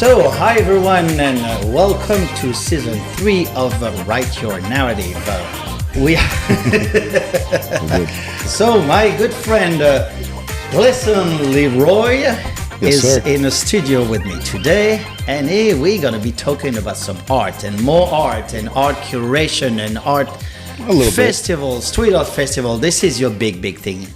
So, hi everyone, and welcome to season 3 of Write Your Narrative. So, my good friend Glayson Leroy is in the studio with me today, and we're gonna be talking about some art and more art and art curation and art festivals, street art festival. This is your big thing.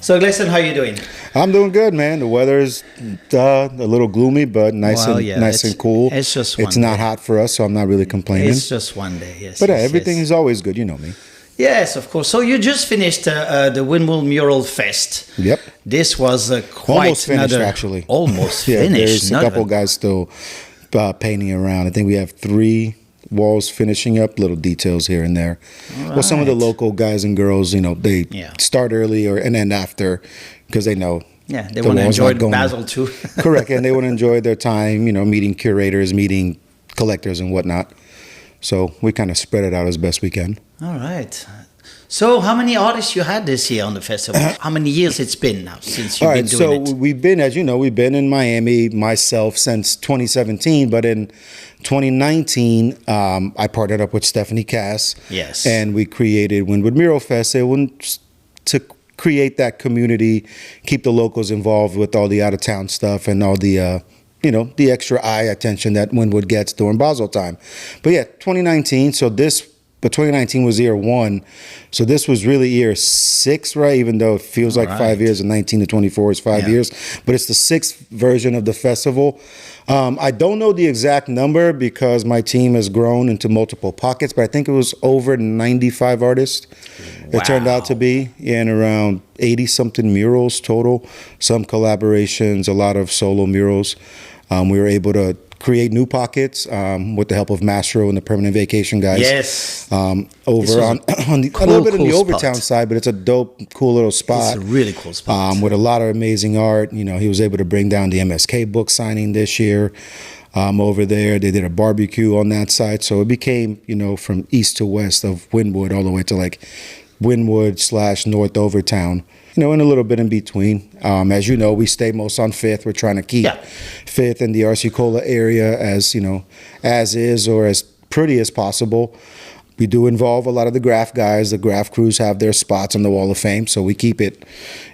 So, Glayson, how are you doing? I'm doing good, man. The weather is a little gloomy, but nice and cool. It's just it's not hot for us, so I'm not really complaining. It's just one day, yes. But everything is always good, you know me. Yes, of course. So you just finished the Wynwood Mural Fest. Yep. This was quite almost finished, actually. Almost yeah, finished. There's a couple guys still painting around. I think we have 3 walls finishing up, little details here and there. Well, some of the local guys and girls, they start early and end after because they know. Yeah, they want to enjoy Basel too. Correct, and they want to enjoy their time, meeting curators, meeting collectors and whatnot. So we kind of spread it out as best we can. All right. So how many artists you had this year on the festival? How many years it's been now since you've been doing it? So we've been, as you know, we've been in Miami myself since 2017, but in 2019, I partnered up with Stephanie Cass. Yes. And we created Wynwood Mural Fest. To create that community, keep the locals involved with all the out-of-town stuff and all the, the extra eye attention that Wynwood gets during Basel time. But yeah, 2019, but 2019 was year 1. So this was really year 6, right? Even though it feels like 5 years, and 19 to 24 is 5 years. But it's the 6th version of the festival. I don't know the exact number because my team has grown into multiple pockets, but I think it was over 95 artists. Wow. It turned out to be, and around 80-something murals total. Some collaborations, a lot of solo murals. We were able to create new pockets with the help of Mastro and the Permanent Vacation guys. Yes. Over on the, a little bit on the Overtown side, but it's a dope, cool little spot. It's a really cool spot. With a lot of amazing art. He was able to bring down the MSK book signing this year over there. They did a barbecue on that side. So it became, from east to west of Wynwood all the way to like Wynwood/North Overtown. And a little bit in between. As you know, we stay most on 5th. We're trying to keep 5th in the Arcicola area as is or as pretty as possible. We do involve a lot of the graph guys. The graph crews have their spots on the Wall of Fame, so we keep it,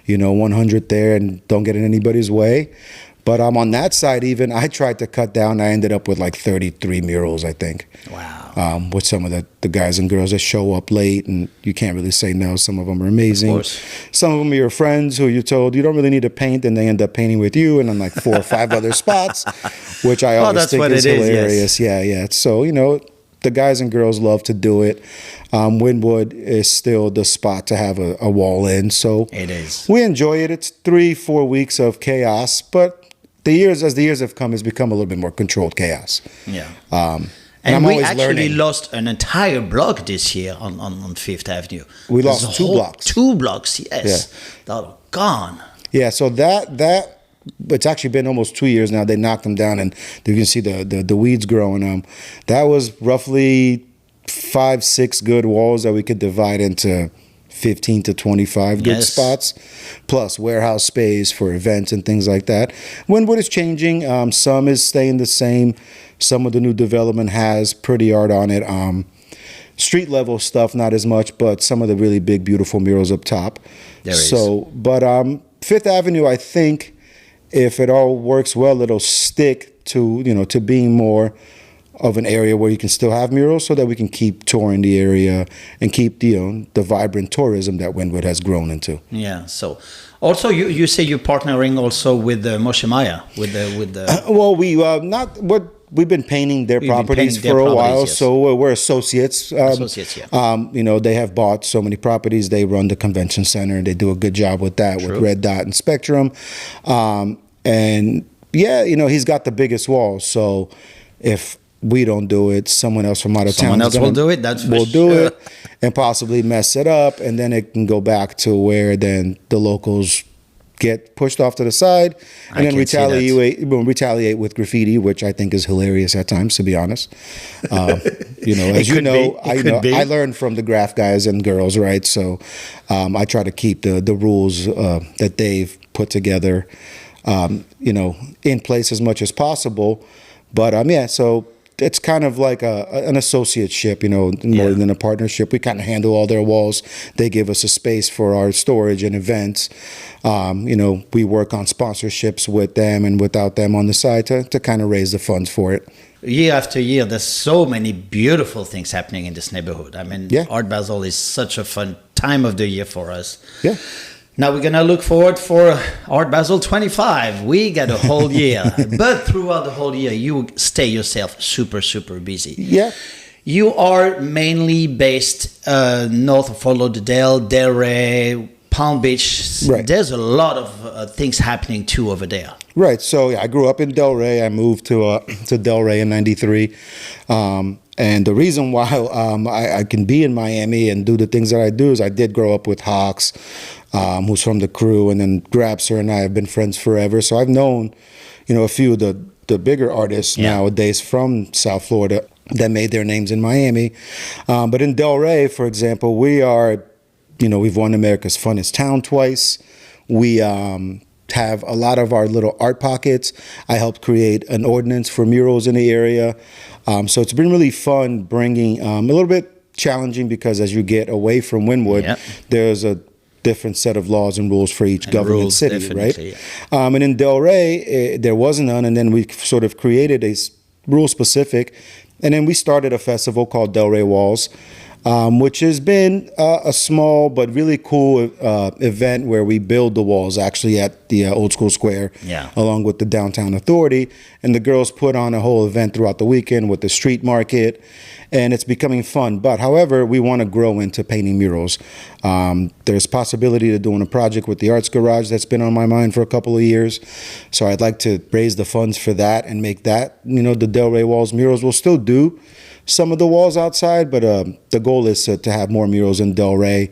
100 there and don't get in anybody's way. But on that side, even I tried to cut down. I ended up with like 33 murals, I think. Wow. With some of the guys and girls that show up late, and you can't really say no. Some of them are amazing. Of course. Some of them are your friends who you told you don't really need to paint, and they end up painting with you, and on like 4 or 5 other spots, which I always think is hilarious. Yeah. So, the guys and girls love to do it. Wynwood is still the spot to have a wall in. So it is. We enjoy it. It's 3-4 weeks of chaos, but as the years have come, it's become a little bit more controlled chaos. Yeah. And we actually lost an entire block this year on 5th Avenue. We lost 2 blocks. 2 blocks, yes. Yeah. That are gone. Yeah, so that it's actually been almost 2 years now. They knocked them down, and you can see the weeds growing. That was roughly 5-6 good walls that we could divide into 15 to 25 good spots, plus warehouse space for events and things like that. Wynwood is changing. Some is staying the same. Some of the new development has pretty art on it. Street level stuff, not as much, but some of the really big, beautiful murals up top. There is. But 5th Avenue, I think, if it all works well, it'll stick to being more of an area where you can still have murals, so that we can keep touring the area and keep the vibrant tourism that Wynwood has grown into. Yeah. So, also you say you're partnering also with Moshe Maya with the. Well, we've been painting their properties for a while, so we're associates. Associates, yeah. They have bought so many properties. They run the convention center. They do a good job with that. True. With Red Dot and Spectrum, and he's got the biggest walls. So if we don't do it, someone else from out of town will do it. Will do it and possibly mess it up, and then it can go back to where then the locals get pushed off to the side and then retaliate with graffiti, which I think is hilarious at times, to be honest. I learned from the graph guys and girls, right? So I try to keep the rules that they've put together in place as much as possible. But so it's kind of like an associateship, more than a partnership. We kind of handle all their walls. They give us a space for our storage and events. We work on sponsorships with them and without them on the side to kind of raise the funds for it. Year after year, there's so many beautiful things happening in this neighborhood. I mean, Art Basel is such a fun time of the year for us. Yeah. Now we're going to look forward for Art Basel 25. We got a whole year. But throughout the whole year, you stay yourself super, super busy. Yeah. You are mainly based north of Fort Lauderdale, Delray, Palm Beach. Right. There's a lot of things happening too over there. Right. So I grew up in Delray. I moved to Delray in '93. And the reason why I can be in Miami and do the things that I do is I did grow up with Hawks, who's from the crew, and then Grabser and I have been friends forever. So I've known, a few of the bigger artists nowadays from South Florida that made their names in Miami. But in Delray, for example, we are, we've won America's Funnest Town twice. We have a lot of our little art pockets. I helped create an ordinance for murals in the area. So it's been really fun bringing, a little bit challenging because as you get away from Wynwood, there's a different set of laws and rules for each government city, right? Yeah. And in Delray, there was none, and then we sort of created a rule specific, and then we started a festival called Delray Walls, which has been a small but really cool event where we build the walls actually at the Old School Square, along with the Downtown Authority. And the girls put on a whole event throughout the weekend with the street market, and it's becoming fun. But however, we want to grow into painting murals. There's possibility of doing a project with the Arts Garage that's been on my mind for a couple of years. So I'd like to raise the funds for that and make that, the Delray Walls murals. We'll still do some of the walls outside, but the goal is to have more murals in Delray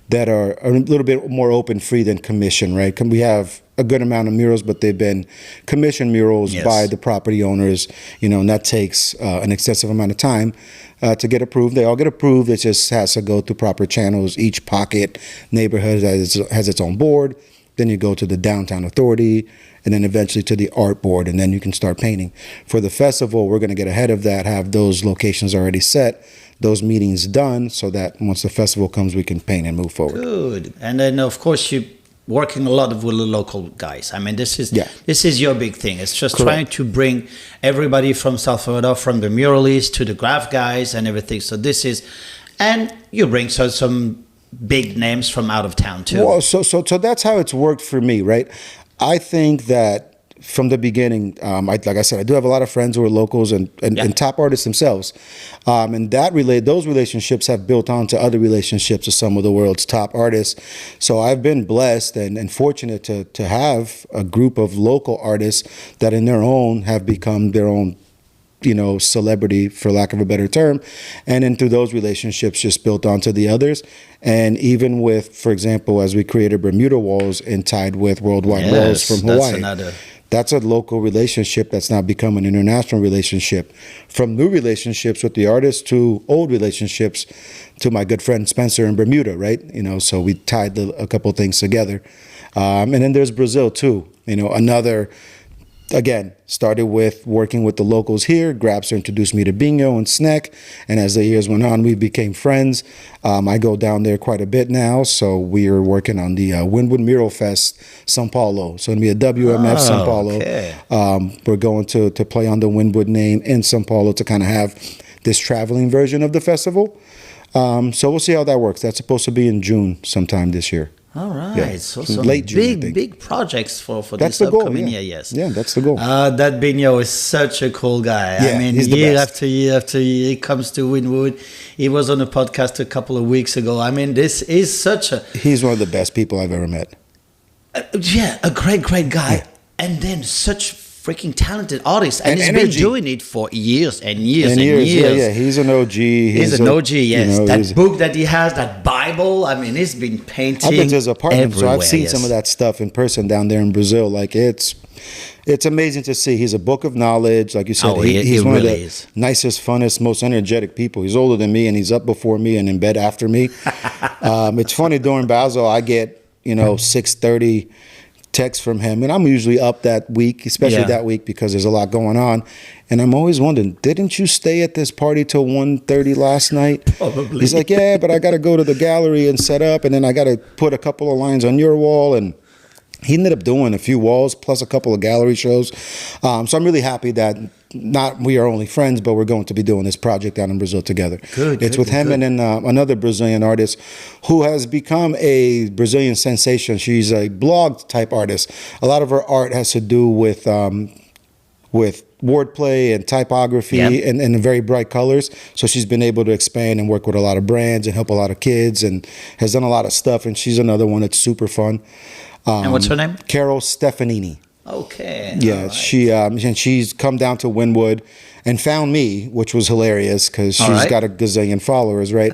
that are a little bit more open, free than commission, right? We have a good amount of murals, but they've been commission murals by the property owners, and that takes an excessive amount of time to get approved. They all get approved. It just has to go through proper channels. Each pocket neighborhood has its own board. Then you go to the Downtown Authority, and then eventually to the art board, and then you can start painting. For the festival, we're going to get ahead of that, have those locations already set, those meetings done, so that once the festival comes, we can paint and move forward. Good. And then, of course, you're working a lot with the local guys. I mean, this is your big thing. It's just trying to bring everybody from South Florida, from the muralists to the graph guys and everything. So this is, and you bring some big names from out of town too. Well, so that's how it's worked for me, right? I think that from the beginning, like I said, I do have a lot of friends who are locals and top artists themselves, and those relationships have built onto other relationships with some of the world's top artists. So I've been blessed and fortunate to have a group of local artists that, in their own, have become their own, celebrity, for lack of a better term, and then through those relationships just built onto the others. And even with, for example, as we created Bermuda Walls and tied with Worldwide Walls from Hawaii, that's a local relationship that's now become an international relationship. From new relationships with the artists to old relationships to my good friend Spencer in Bermuda, right? So we tied a couple of things together. And then there's Brazil too, another. Again, started with working with the locals here. Grabster introduced me to Binho and Sneck, and as the years went on, we became friends. I go down there quite a bit now, so we are working on the Wynwood Mural Fest, São Paulo. So it'll be a WMF São Paulo. Okay. We're going to play on the Wynwood name in São Paulo to kind of have this traveling version of the festival. So we'll see how that works. That's supposed to be in June sometime this year. All right. Yeah. So some late June, big projects for that's this the upcoming goal, year, yes. Yeah, that's the goal. That Binho is such a cool guy. Yeah, I mean, he's the year best. after year after year, he comes to Wynwood. He was on a podcast a couple of weeks ago. I mean, this is such a... He's one of the best people I've ever met. A great guy. Yeah. And then such freaking talented artist, and he's been doing it for years and years. Yeah, he's an OG. He's an OG, yes. That book that he has, that Bible, I mean, he's been painting. I've been to his apartment, so I've seen some of that stuff in person down there in Brazil. Like, it's amazing to see. He's a book of knowledge, like you said. He's one really of the nicest, funnest, most energetic people. He's older than me, and he's up before me and in bed after me. It's funny, during Basel, I get 6:30 text from him, and I'm usually up that week, especially that week, because there's a lot going on. And I'm always wondering, didn't you stay at this party till 1:30 last night? Probably. He's like, yeah, but I got to go to the gallery and set up, and then I got to put a couple of lines on your wall. And he ended up doing a few walls plus a couple of gallery shows. So I'm really happy that not we are only friends, but we're going to be doing this project down in Brazil together. It's with him and then another Brazilian artist who has become a Brazilian sensation. She's a blog type artist. A lot of her art has to do with wordplay and typography and very bright colors. So she's been able to expand and work with a lot of brands and help a lot of kids and has done a lot of stuff. And she's another one that's super fun. And what's her name? Carol Stefanini. Okay. Yeah, right. She's come down to Wynwood and found me, which was hilarious because she's got a gazillion followers, right?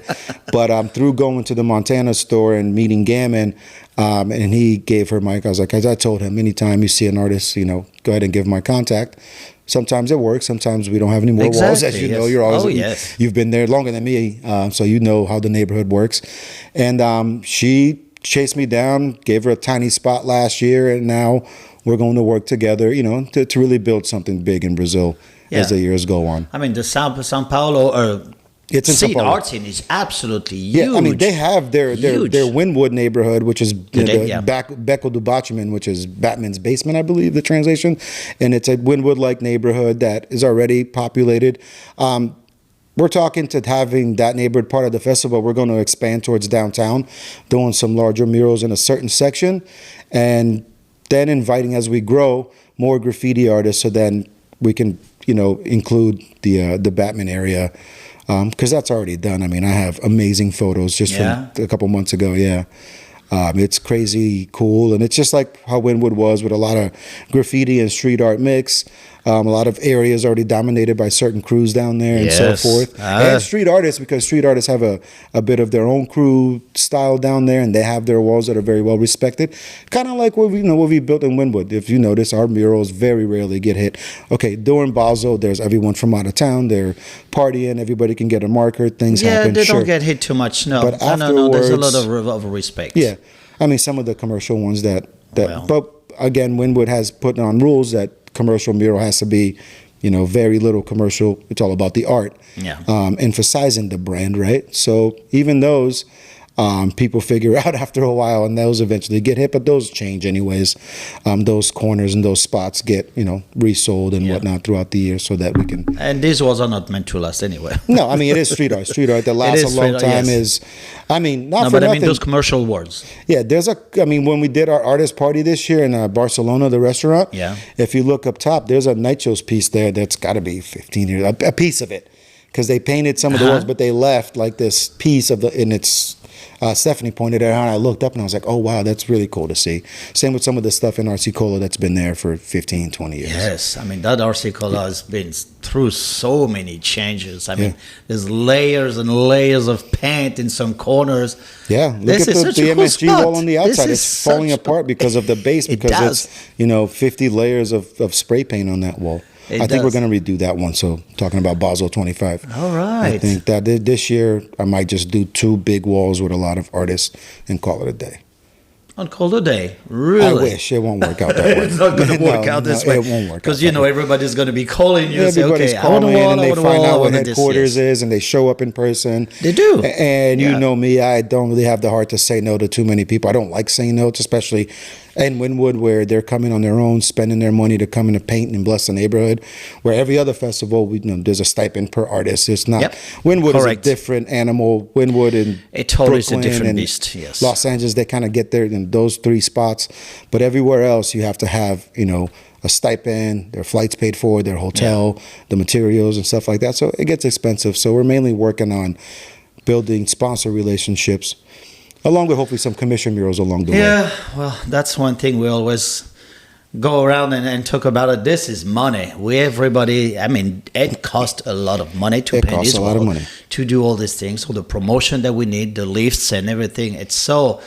But through going to the Montana store and meeting Gammon, and he gave her my, I was like, as I told him, anytime you see an artist, go ahead and give my contact. Sometimes it works. Sometimes we don't have any more walls, as you know. You're always you've been there longer than me, so you know how the neighborhood works. And she chased me down, gave her a tiny spot last year, and now we're going to work together, to really build something big in Brazil as the years go on. I mean, the São Paulo it's in São Paulo. art scene is absolutely huge. Yeah, I mean, they have their Wynwood neighborhood, which is Beco do Batman, which is Batman's basement, I believe, the translation. And it's a Wynwood-like neighborhood that is already populated. We're talking to having that neighborhood part of the festival. We're going to expand towards downtown, doing some larger murals in a certain section, and then inviting, as we grow, more graffiti artists, so then we can, include the Batman area, because that's already done. I mean, I have amazing photos just from a couple months ago. Yeah. It's crazy cool, and it's just like how Wynwood was, with a lot of graffiti and street art mix. A lot of areas already dominated by certain crews down there and so forth. And street artists, because street artists have a bit of their own crew style down there, and they have their walls that are very well respected. Kind of like what we built in Wynwood. If you notice, our murals very rarely get hit. Okay, during Basel, there's everyone from out of town. They're partying. Everybody can get a marker. Things happen. Yeah, they don't get hit too much. No, but no. There's a lot of respect. Yeah, I mean, some of the commercial ones but again, Wynwood has put on rules that commercial mural has to be, very little commercial. It's all about the art, emphasizing the brand, right? So even those, people figure out after a while, and those eventually get hit, but those change anyways. Those corners and those spots get, resold and whatnot throughout the year, so that we can. And these walls are not meant to last anyway. No, I mean, it is street art. Street art that lasts a long time is, I mean, not for but nothing. I mean those commercial walls. Yeah, when we did our artist party this year in Barcelona, the restaurant, if you look up top, there's a Nichos piece there that's got to be 15 years, a piece of it, because they painted some of the walls, but they left like this piece of and it's, Stephanie pointed it out, and I looked up and I was like, oh, wow, that's really cool to see. Same with some of the stuff in RC Cola that's been there for 15, 20 years. Yes, I mean, that RC Cola has been through so many changes. I mean, there's layers and layers of paint in some corners. Yeah, look at the MSG wall on the outside. It's falling apart because of the base, because it's, 50 layers of spray paint on that wall. I think we're going to redo that one. So talking about Basel 25. All right. I think that this year I might just do 2 big walls with a lot of artists and call it a day. On call it a day? Really? I wish. It won't work out that way. It's not going to work out this way. It won't work out. Because, everybody's going to be calling you and say, okay, I want a wall, and they find out what headquarters is, and they show up in person. They do. And you know me, I don't really have the heart to say no to too many people. I don't like saying no, especially in Wynwood, where they're coming on their own, spending their money to come in and paint and bless the neighborhood. Where every other festival, there's a stipend per artist. It's not. Wynwood is a different animal. Wynwood and totally is a Brooklyn different and beast. Yes. Los Angeles, they kind of get there in those 3 spots. But everywhere else, you have to have, a stipend, their flights paid for, their hotel, the materials and stuff like that. So it gets expensive. So we're mainly working on building sponsor relationships, along with hopefully some commission murals along the way. Yeah, well, that's one thing we always go around and talk about it. This is money. It costs a lot of money to paint this wall, to do all these things, all the promotion that we need, the lifts and everything. It's so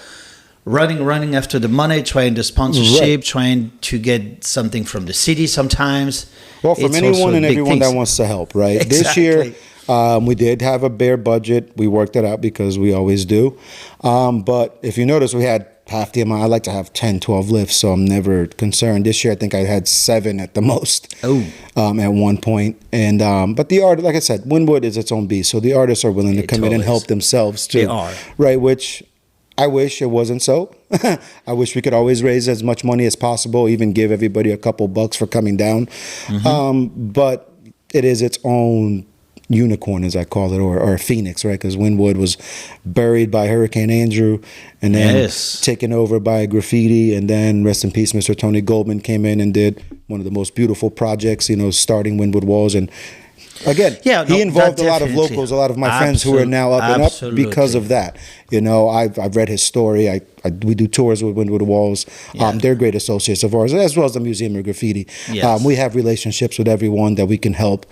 running after the money, trying to sponsorship, trying to get something from the city sometimes. Well, from anyone and everyone that wants to help, right? Exactly. This year, we did have a bare budget. We worked it out because we always do. But if you notice, we had half the amount. I like to have 10, 12 lifts, so I'm never concerned. This year, I think I had 7 at the most. At one point. And but the art, like I said, Wynwood is its own beast. So the artists are willing to come in and help themselves too. They are. Right, which I wish it wasn't so. I wish we could always raise as much money as possible, even give everybody a couple bucks for coming down. But it is its own unicorn, as I call it, or a phoenix, right? Because Wynwood was buried by Hurricane Andrew and then taken over by graffiti. And then, rest in peace, Mr. Tony Goldman came in and did one of the most beautiful projects, starting Wynwood Walls. And again, he involved a lot of locals, a lot of my friends who are now up and up because of that. I've read his story. We do tours with Wynwood Walls. They're great associates of ours, as well as the Museum of Graffiti. We have relationships with everyone that we can help.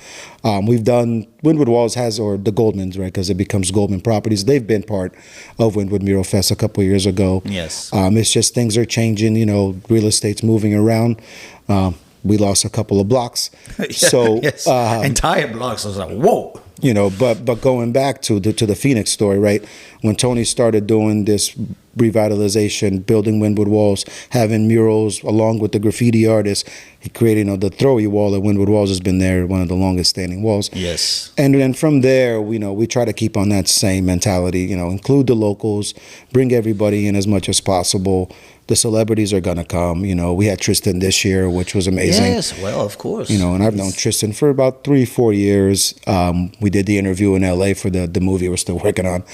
We've done, Wynwood Walls or the Goldmans, right, because it becomes Goldman Properties. They've been part of Wynwood Mural Fest a couple of years ago. It's just things are changing, real estate's moving around. We lost a couple of blocks. Entire blocks. I was like, whoa. But going back to the Phoenix story, right? When Tony started doing this revitalization, building Wynwood Walls, having murals along with the graffiti artists, he created, the Throwy Wall at Wynwood Walls has been there, one of the longest standing walls. And then from there, we try to keep on that same mentality, include the locals, bring everybody in as much as possible. The celebrities are going to come. We had Tristan this year, which was amazing. Yes, well, of course. And I've known Tristan for about 3-4 years. We did the interview in LA for the movie we're still working on.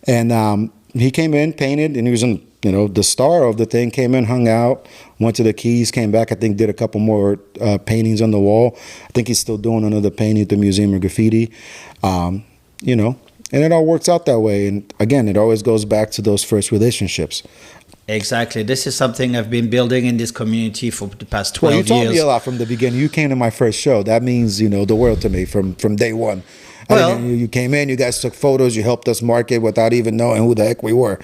And he came in, painted, and he was the star of the thing, came in, hung out, went to the Keys, came back, I think did a couple more paintings on the wall. I think he's still doing another painting at the Museum of Graffiti. And it all works out that way. And again, it always goes back to those first relationships. Exactly. This is something I've been building in this community for the past 12 years. Well, you told me a lot from the beginning. You came to my first show. That means, the world to me from day one. Well, you came in, you guys took photos, you helped us market without even knowing who the heck we were.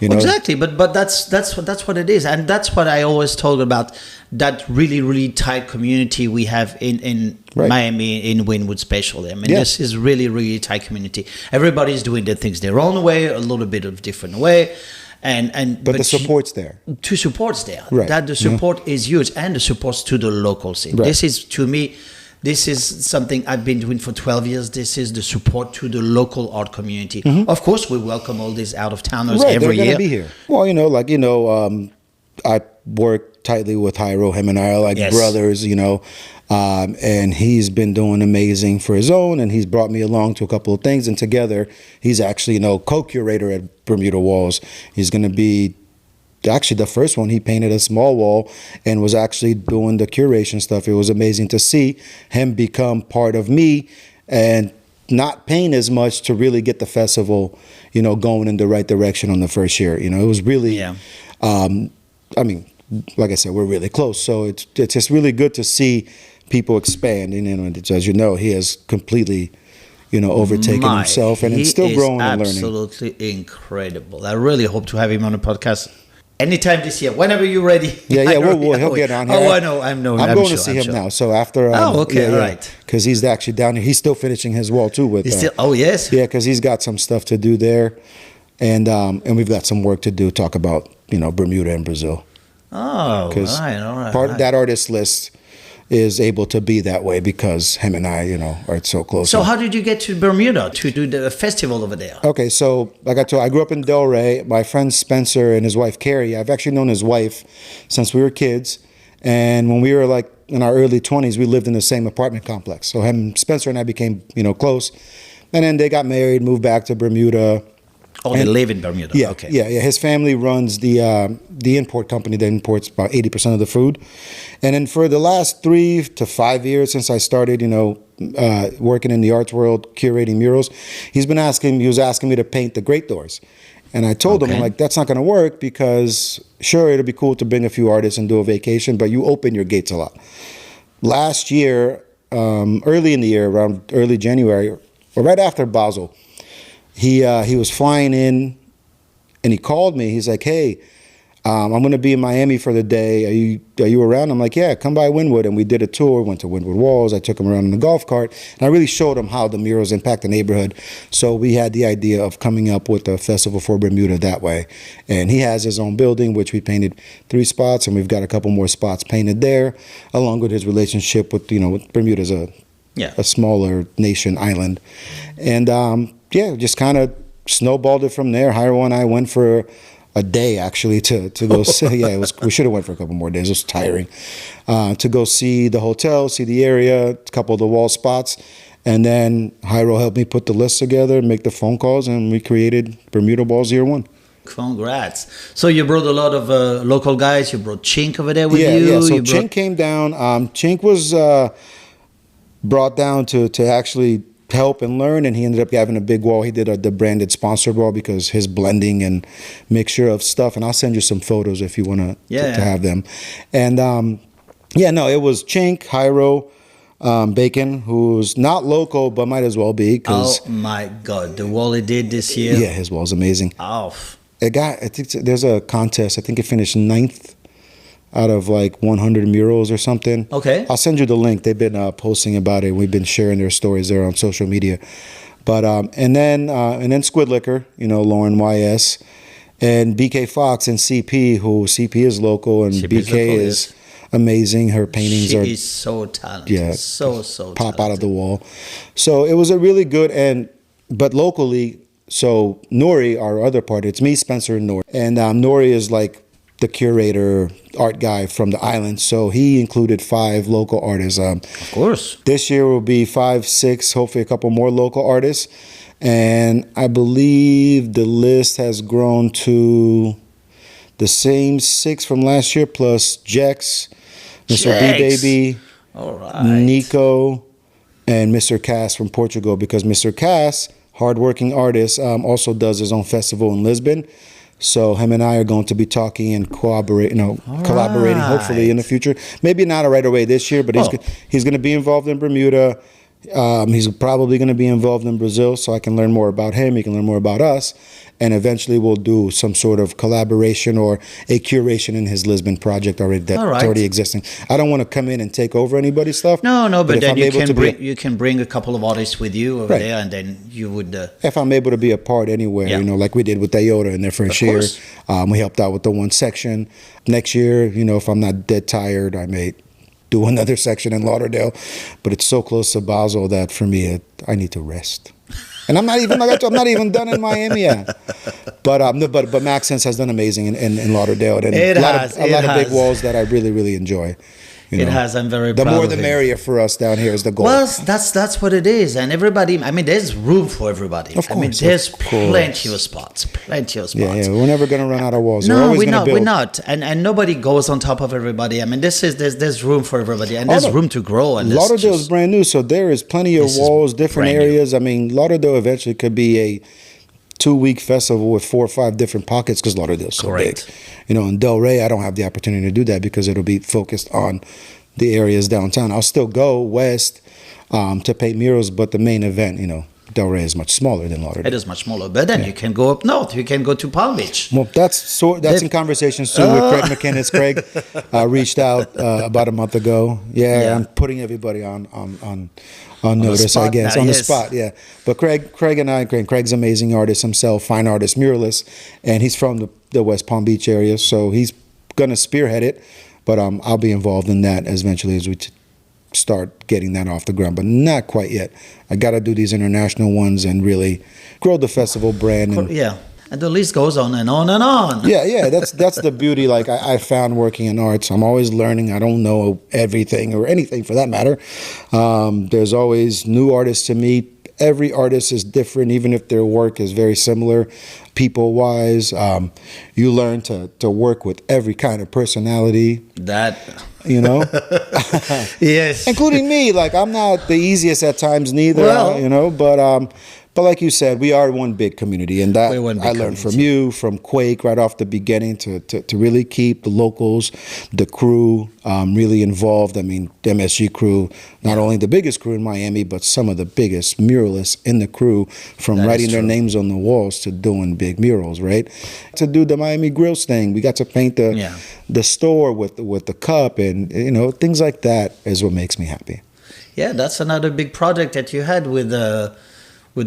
Exactly, but that's what it is, and that's what I always told about that really, really tight community we have in Miami, in Wynwood especially. I mean, this is really, really tight community. Everybody's doing their things their own way, a little bit of different way. But the support's there. The support's there. Right. That the support is huge, and the support's to the local scene. Right. This is, to me, this is something I've been doing for 12 years. This is the support to the local art community. Of course, we welcome all these out-of-towners every year. They're going to be here. Well, I work tightly with Jairo. Him and I are like brothers, and he's been doing amazing for his own, and he's brought me along to a couple of things, and together he's actually co-curator at Bermuda Walls. He's going to be actually the first one. He painted a small wall and was actually doing the curation stuff. It was amazing to see him become part of me and not paint as much to really get the festival going in the right direction on the first year. It was really like I said, we're really close, so it's just really good to see people expand. And as you know, he has completely overtaken himself, and it's still growing and learning. Absolutely incredible. I really hope to have him on the podcast anytime this year, whenever you're ready. He'll get on here. I know. I'm going to see him now. So after, right, because he's actually down here. He's still finishing his wall too. Because he's got some stuff to do there, and we've got some work to do. Talk about Bermuda and Brazil. Oh, because all right. Part of that artist list is able to be that way because him and I, are so close. So how did you get to Bermuda to do the festival over there? Okay, so like I told you, I grew up in Delray. My friend Spencer and his wife Carrie, I've actually known his wife since we were kids. And when we were like in our early 20s, we lived in the same apartment complex. So Spencer and I became, close. And then they got married, moved back to Bermuda. Oh, they live in Bermuda. Yeah, okay. Yeah. His family runs the import company that imports about 80% of the food. And then for the last 3 to 5 years since I started, working in the arts world, curating murals, he was asking me to paint the great doors. And I told him, I'm that's not going to work because sure, it'll be cool to bring a few artists and do a vacation, but you open your gates a lot. Last year, early in the year, around early January, or right after Basel, he was flying in and he called me. He's like, hey, I'm going to be in Miami for the day. Are you around? I'm like, yeah, come by Wynwood. And we did a tour, went to Wynwood Walls. I took him around in the golf cart, and I really showed him how the murals impact the neighborhood. So we had the idea of coming up with a festival for Bermuda that way. And he has his own building, which we painted 3 spots, and we've got a couple more spots painted there, along with his relationship with, with Bermuda's a smaller nation island. And just kind of snowballed it from there. Jairo and I went for a day actually to go see. Yeah, we should have went for a couple more days. It was tiring to go see the hotel, see the area, a couple of the wall spots, and then Jairo helped me put the list together, make the phone calls, and we created Bermuda Walls Year 1. Congrats! So you brought a lot of local guys. You brought Chink over there with you. Yeah. So Chink came down. Chink was brought down to actually help and learn, and he ended up having a big wall. He did the branded sponsored wall because his blending and mixture of stuff, and I'll send you some photos if you want to have them. And it was Chink, Jairo, Bacon, who's not local but might as well be. Oh my God, the wall he did this year. Yeah, his wall's amazing. Oh, I think there's a contest. I think it finished 9th out of like 100 murals or something. Okay. I'll send you the link. They've been posting about it. We've been sharing their stories there on social media. But and then Squid Liquor, Lauren YS, and BK Fox and CP, who CP is local and BK is amazing. Her paintings she is so talented. Yeah, so pop talented. out of the wall. So it was a really good but locally. So Nori, our other part, it's me, Spencer, and Nori. And Nori is like the curator, art guy from the island. So he included 5 local artists. Of course. This year will be 5, 6, hopefully a couple more local artists. And I believe the list has grown to the same 6 from last year, plus Jex, Mr. B-Baby, all right, Nico, and Mr. Cass from Portugal, because Mr. Cass, hardworking artist, also does his own festival in Lisbon. So him and I are going to be talking and collaborating hopefully in the future. Maybe not right away this year, but he's going to be involved in Bermuda. He's probably going to be involved in Brazil, so I can learn more about him. He can learn more about us. And eventually we'll do some sort of collaboration or a curation in his Lisbon project that's already existing. I don't want to come in and take over anybody's stuff. No, but then you can bring a couple of artists with you over there, and then you would... if I'm able to be a part anywhere, like we did with Toyota in their first year. We helped out with the one section. Next year, if I'm not dead tired, I may do another section in Lauderdale. But it's so close to Basel that for me, I need to rest. And I'm not even done in Miami yet. But Maxence has done amazing in Lauderdale, and a lot of big walls that I really, really enjoy. It has. I'm very proud. The more the merrier for us down here is the goal. Well, that's what it is, and everybody. I mean, there's room for everybody. Of course, there's plenty of spots. Yeah, we're never going to run out of walls. No, we're not, and nobody goes on top of everybody. I mean, there's room for everybody, and there's room to grow. And Lauderdale is brand new, so there is plenty of walls, different areas. I mean, Lauderdale eventually could be a 2-week festival with 4 or 5 different pockets because Lauderdale's so big. In Delray, I don't have the opportunity to do that because it'll be focused on the areas downtown. I'll still go west to paint murals, but the main event, Delray is much smaller than Lauderdale. It is much smaller, but then you can go up north. You can go to Palm Beach. Well, that's in conversations too with Craig McInnes. Craig reached out about a month ago. Yeah, I'm putting everybody on notice, I guess, on the spot. Yeah, but Craig's an amazing artist himself, fine artist, muralist, and he's from the West Palm Beach area, so he's gonna spearhead it. But I'll be involved in that eventually as we start getting that off the ground, but not quite yet. I got to do these international ones and really grow the festival brand. And the list goes on and on and on. Yeah, that's the beauty. Like I found working in arts, I'm always learning. I don't know everything or anything for that matter. There's always new artists to meet. Every artist is different, even if their work is very similar, people-wise. You learn to work with every kind of personality. Yes, including me. Like I'm not the easiest at times neither. But But like you said, we are one big community, and that I learned from you, from Quake, right off the beginning, to really keep the locals, the crew really involved. I mean, the MSG crew, not only the biggest crew in Miami, but some of the biggest muralists in the crew, from writing their names on the walls to doing big murals, right? To do the Miami Grills thing, we got to paint the store with the cup, and things like that is what makes me happy. Yeah, that's another big project that you had with the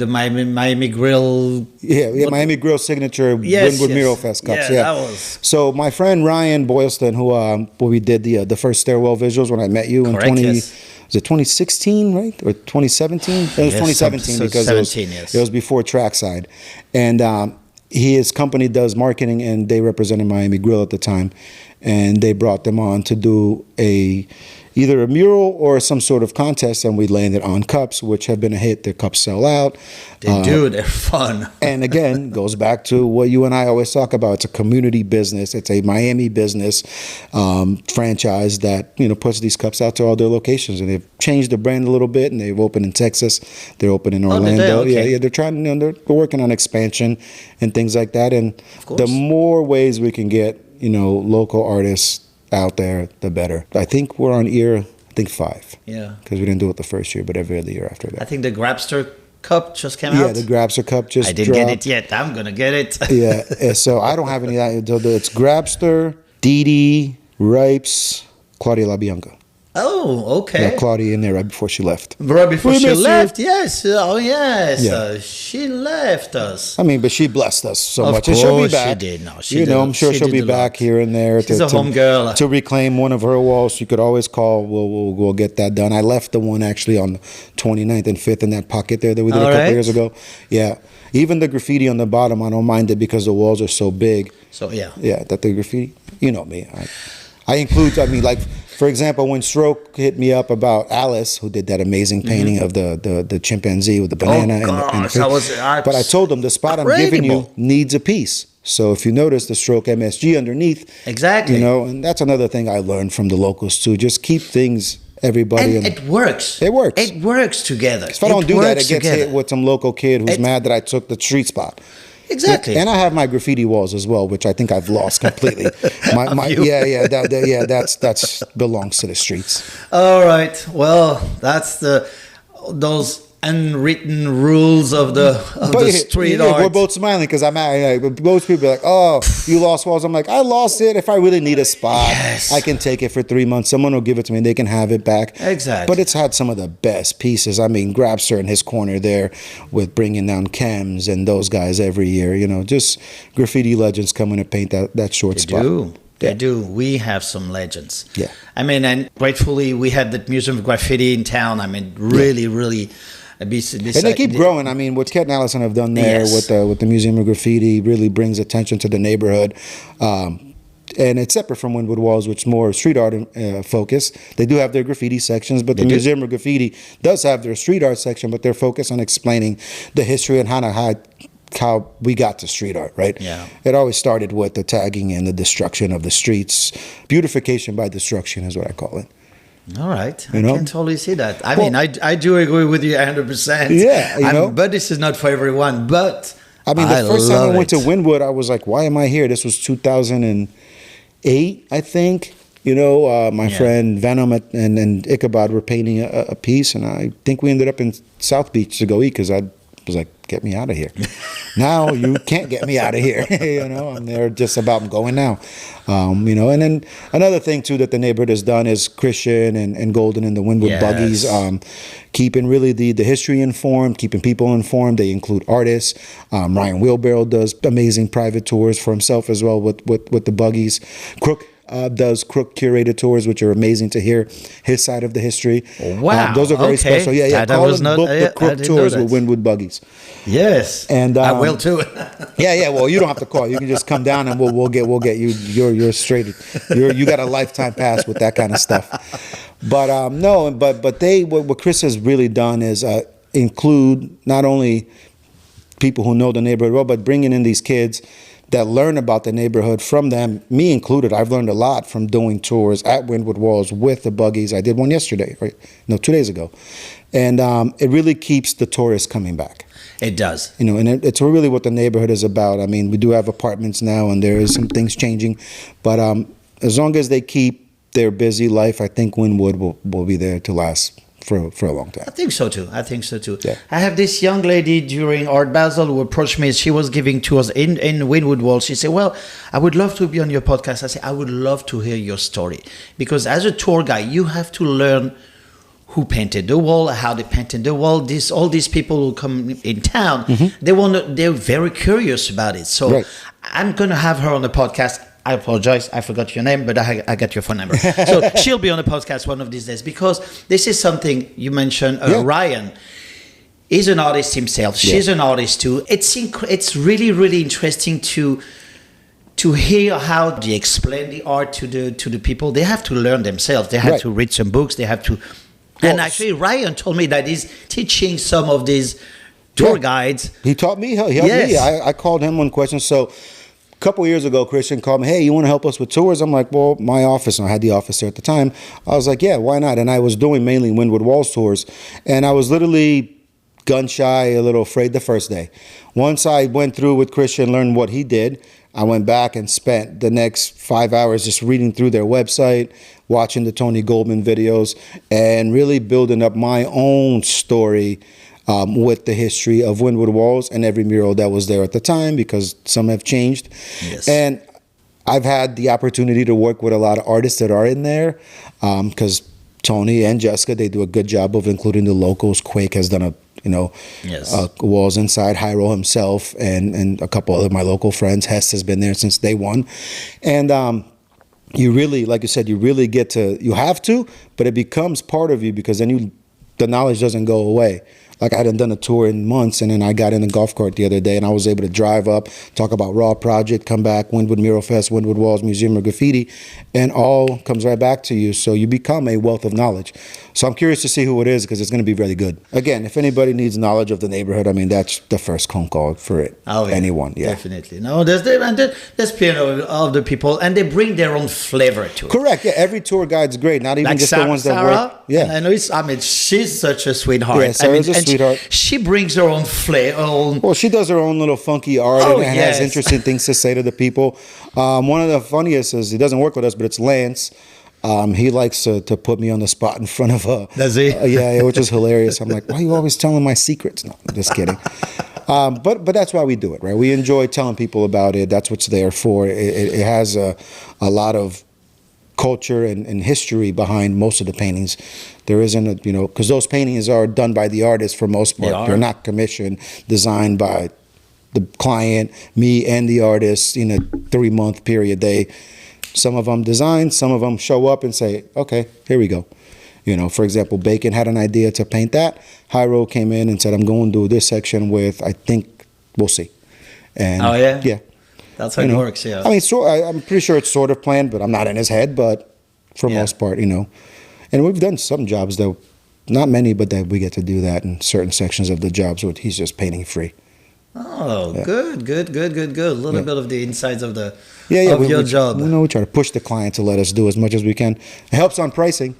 Miami Grill. Yeah, Miami Grill signature Wynwood Mural Fest cups. Yeah, that was. So my friend Ryan Boylston, who we did the first stairwell visuals when I met you in was it 2016, right, or 2017? It was 2017 because it was before Trackside, and his company does marketing, and they represented Miami Grill at the time, and they brought them on to do either a mural or some sort of contest, and we landed on cups, which have been a hit. The cups sell out. They're fun. And again, goes back to what you and I always talk about. It's a community business. It's a Miami business franchise that puts these cups out to all their locations, and they've changed the brand a little bit. And they've opened in Texas. They're open in Orlando. Okay. Yeah. They're trying. They're working on expansion and things like that. And the more ways we can get local artists out there, the better. I think we're on year 5. Yeah. Because we didn't do it the first year, but every other year after that. I think the Grabster Cup just came out. Yeah, the Grabster Cup just I didn't dropped. get it yet. I'm going to get it. Yeah, so I don't have any of that. It's Grabster, Didi, Ripes, Claudia LaBianca. Oh, okay. Yeah, Claudia in there right before she left. Right before she left, yes. Oh, yes. Yeah. She left us. I mean, but she blessed us so much. Of and she'll be course back. she did. No, she did. I'm sure she'll be back here and there. She's a home girl. To reclaim one of her walls. You could always call. We'll get that done. I left the one actually on the 29th and 5th in that pocket there that we did a couple years ago. Yeah. Even the graffiti on the bottom, I don't mind it because the walls are so big. So, yeah. Yeah, that the graffiti, you know me. I include, like, for example, when Stroke hit me up about Alice, who did that amazing painting of the chimpanzee with the banana and the fish. But I told him the spot I'm giving you needs a piece. So if you notice the Stroke MSG underneath. Exactly. And that's another thing I learned from the locals too. Just keep things, everybody. And it works. It works. It works together. If I don't do that, it gets hit with some local kid who's mad that I took the street spot. Exactly. And I have my graffiti walls as well, which I think I've lost completely. That's belongs to the streets. All right. Well, that's those unwritten rules of the street art. We're both smiling because most people are like, "Oh, you lost walls." I'm like, I lost it. If I really need a spot, I can take it for 3 months. Someone will give it to me and they can have it back. Exactly. But it's had some of the best pieces. I mean, Grabster in his corner there with bringing down Chems and those guys every year. Just graffiti legends coming to paint that short spot. They do. We have some legends. Yeah. I mean, and gratefully, we had the Museum of Graffiti in town. I mean, really. And they keep growing. I mean, what Ket and Allison have done there with the Museum of Graffiti really brings attention to the neighborhood. And it's separate from Wynwood Walls, which is more street art focused. They do have their graffiti sections, but the Museum of Graffiti does have their street art section, but they're focused on explaining the history and how we got to street art, right? Yeah. It always started with the tagging and the destruction of the streets. Beautification by destruction is what I call it. All right. I can totally see that. I mean, I do agree with you 100%. Yeah, but this is not for everyone. But I mean, the first time I went to Wynwood, I was like, why am I here? This was 2008, I think. My friend Venom and Ichabod were painting a piece, and I think we ended up in South Beach to go eat because I was like, get me out of here. Now you can't get me out of here. I'm there just about going now. And then another thing too that the neighborhood has done is Christian and Golden and the Wynwood Buggies, keeping really the history informed, keeping people informed. They include artists. Ryan Wheelbarrow does amazing private tours for himself as well with the Buggies. Crook does Crook curated tours, which are amazing to hear his side of the history. Wow. Those are very special. Yeah. Call and book the Crook tours with Wynwood Buggies. Yes. And I will too. Yeah. Well, you don't have to call. You can just come down and we'll get you. You're straight. You got a lifetime pass with that kind of stuff. But what Chris has really done is include not only people who know the neighborhood well, but bringing in these kids that learn about the neighborhood from them, me included. I've learned a lot from doing tours at Wynwood Walls with the Buggies. I did one yesterday, 2 days ago. And it really keeps the tourists coming back. It does. You know, and it's really what the neighborhood is about. I mean, we do have apartments now, and there is some things changing, but as long as they keep their busy life, I think Wynwood will be there to last for a long time. I think so too. Yeah. I have this young lady during Art Basel who approached me. She was giving tours in Wynwood Walls. She said, well, I would love to be on your podcast. I said, I would love to hear your story. Because as a tour guide, you have to learn who painted the wall, how they painted the wall. All these people who come in town, they're very curious about it. So I'm going to have her on the podcast. I apologize, I forgot your name, but I got your phone number. So she'll be on the podcast one of these days, because this is something you mentioned. Ryan is an artist himself. She's an artist too. It's really, really interesting to hear how they explain the art to the people. They have to learn themselves. They have to read some books. They have to. And actually, Ryan told me that he's teaching some of these tour guides. He taught me. He helped me. I called him one question. So a couple of years ago, Christian called me, hey, you want to help us with tours? I'm like, well, my office, and I had the office there at the time. I was like, yeah, why not? And I was doing mainly Wynwood Walls tours, and I was literally gun shy, a little afraid the first day. Once I went through with Christian, learned what he did, I went back and spent the next 5 hours just reading through their website, watching the Tony Goldman videos, and really building up my own story with the history of Wynwood Walls and every mural that was there at the time, because some have changed. Yes. And I've had the opportunity to work with a lot of artists that are in there, because Tony and Jessica, they do a good job of including the locals. Quake has done walls inside. Hyro himself and a couple of my local friends. Hess has been there since day one. And you really, like you said, you really get to, you have to, but it becomes part of you, because then the knowledge doesn't go away. Like I hadn't done a tour in months, and then I got in the golf cart the other day, and I was able to drive up, talk about Raw Project, come back, Wynwood Mural Fest, Wynwood Walls, Museum of Graffiti, and all comes right back to you. So you become a wealth of knowledge. So I'm curious to see who it is, because it's going to be really good. Again, if anybody needs knowledge of the neighborhood, I mean, that's the first phone call for it. Oh, yeah, anyone. Yeah, definitely. No, there's plenty of the people, and they bring their own flavor to it. Correct. Yeah, every tour guide's great. Not even like just the ones that work. Yeah, I know. She's such a sweetheart. Yeah, Sarah's a sweetheart. She brings her own flavor. Well, she does her own little funky art and has interesting things to say to the people. One of the funniest is, he doesn't work with us, but it's Lance. He likes to put me on the spot in front of her. Does he? Yeah, which is hilarious. I'm like, why are you always telling my secrets? No, I'm just kidding. But that's why we do it, right? We enjoy telling people about it. That's what's there for. It has a lot of culture and history behind most of the paintings. There isn't because those paintings are done by the artist for most part. They're not commissioned, designed by the client, me and the artist in a 3-month period. Some of them design, some of them show up and say, okay, here we go. For example, Bacon had an idea to paint that. Hyro came in and said, I'm going to do this section with, I think, we'll see. And oh, yeah? Yeah. That's how it works, yeah. I mean, I'm pretty sure it's sort of planned, but I'm not in his head, but for most part, And we've done some jobs, though, not many, but that we get to do that in certain sections of the jobs where he's just painting free. Oh, yeah. Good. A little bit of the insides of your job. We try to push the client to let us do as much as we can. It helps on pricing.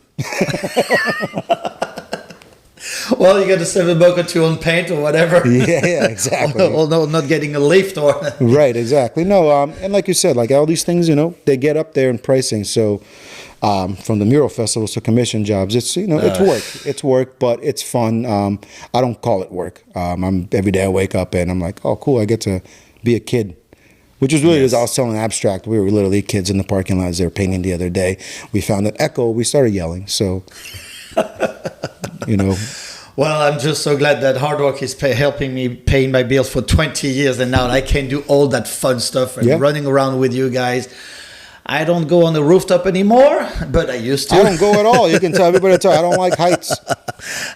Well, you get a $7 or $2 on paint or whatever. Yeah, exactly. or not getting a lift or. Right, exactly. No, and like you said, like all these things, they get up there in pricing. So, from the mural festivals to commission jobs, it's it's work. It's work, but it's fun. I don't call it work. Every day I wake up and I'm like, oh, cool, I get to be a kid. Which is really, as I was telling Abstract, we were literally kids in the parking lot as they were painting the other day. We found an echo. We started yelling. So, Well, I'm just so glad that hard work is helping me paying my bills for 20 years, and now I can do all that fun stuff and running around with you guys. I don't go on the rooftop anymore, but I used to. I don't go at all. You can tell everybody I don't like heights.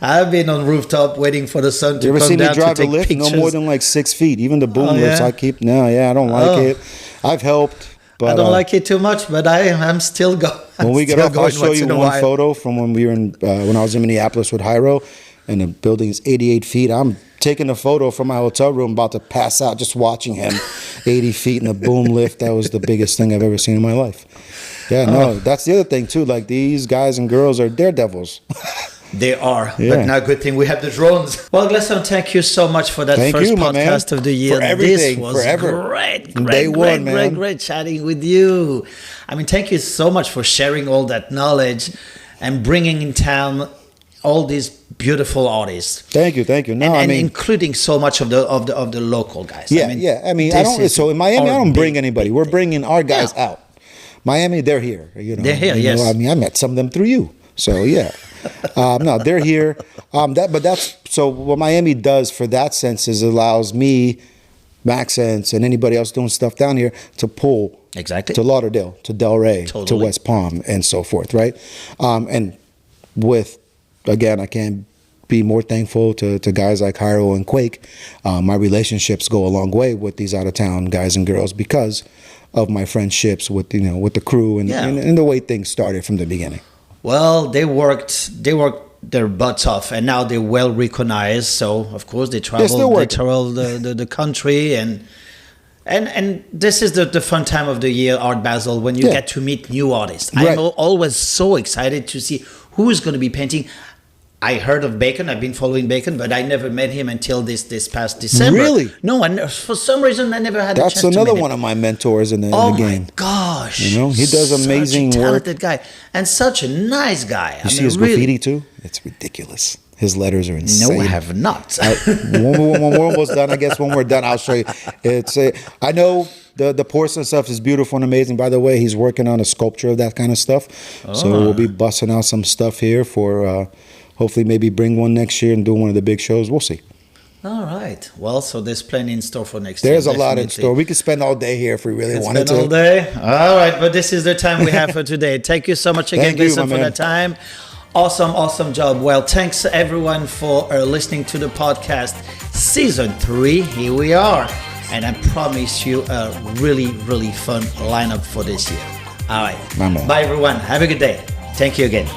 I've been on rooftop waiting for the sun to come down. You ever seen me drive a lift? Pictures. No more than like 6 feet. Even the boom lifts I keep. I don't like it. I've helped. But, I don't like it too much, but I'm still going. When we get off, I'll show you one photo from when we were when I was in Minneapolis with Hyro, and the building is 88 feet. I'm taking a photo from my hotel room, about to pass out, just watching him 80 feet in a boom lift. That was the biggest thing I've ever seen in my life. Yeah, no, that's the other thing too. Like, these guys and girls are daredevils. They are, Yeah. but now good thing we have the drones. Well, Glayson, thank you so much for that Thank first you, my man. podcast of the year. For everything, This was forever. great, From great, day great, one, great, man. great chatting with you. I mean, thank you so much for sharing all that knowledge and bringing in town all these beautiful artists. Thank you. No, and I mean, including so much of the local guys. yeah, I mean, yeah. I mean, I this don't. is So in Miami, I our don't bring big, anybody. big We're thing. bringing our guys Yeah. out. Miami, they're here. You know, They're here, you know, yes. I mean, I met some of them through you. So yeah, no, they're here. That's so. What Miami does for that sense is allows me, Maxence, and anybody else doing stuff down here to pull Exactly. to Lauderdale, to Delray, to Totally. West Palm, and so forth, right? And with, again, I can't be more thankful to guys like Hyro and Quake. My relationships go a long way with these out of town guys and girls because of my friendships with with the crew and, Yeah. and the way things started from the beginning. Well, they worked their butts off, and now they're well recognized. So of course they still travel working. the country, and this is the fun time of the year, Art Basel, when you Yeah. get to meet new artists. Right. I'm always so excited to see who is going to be painting. I heard of Bacon. I've been following Bacon, but I never met him until this past December. Really? No, and for some reason I never had a That's chance to another meet him. one of my mentors in the Oh game. my gosh! You know, he does amazing such a work. talented guy and such a nice guy. You see his graffiti too? It's ridiculous. His letters are insane. No, I have not. When we're almost done, I guess when we're done, I'll show you. I know the porcelain stuff is beautiful and amazing. By the way, he's working on a sculpture of that kind of stuff. So we'll be busting out some stuff here for hopefully maybe bring one next year and do one of the big shows. We'll see. All right. Well, so there's plenty in store for next year. There's a lot in definitely. store. We could spend all day here if we really wanted Spend to. all day. All right, but this is the time we have for today. Thank you so much again, Thank you, Glayson, my for man. the time. Awesome job. Well, thanks everyone for listening to the podcast. Season 3, here we are. And I promise you a really, really fun lineup for this year. All right. My man. Bye, everyone. Have a good day. Thank you again.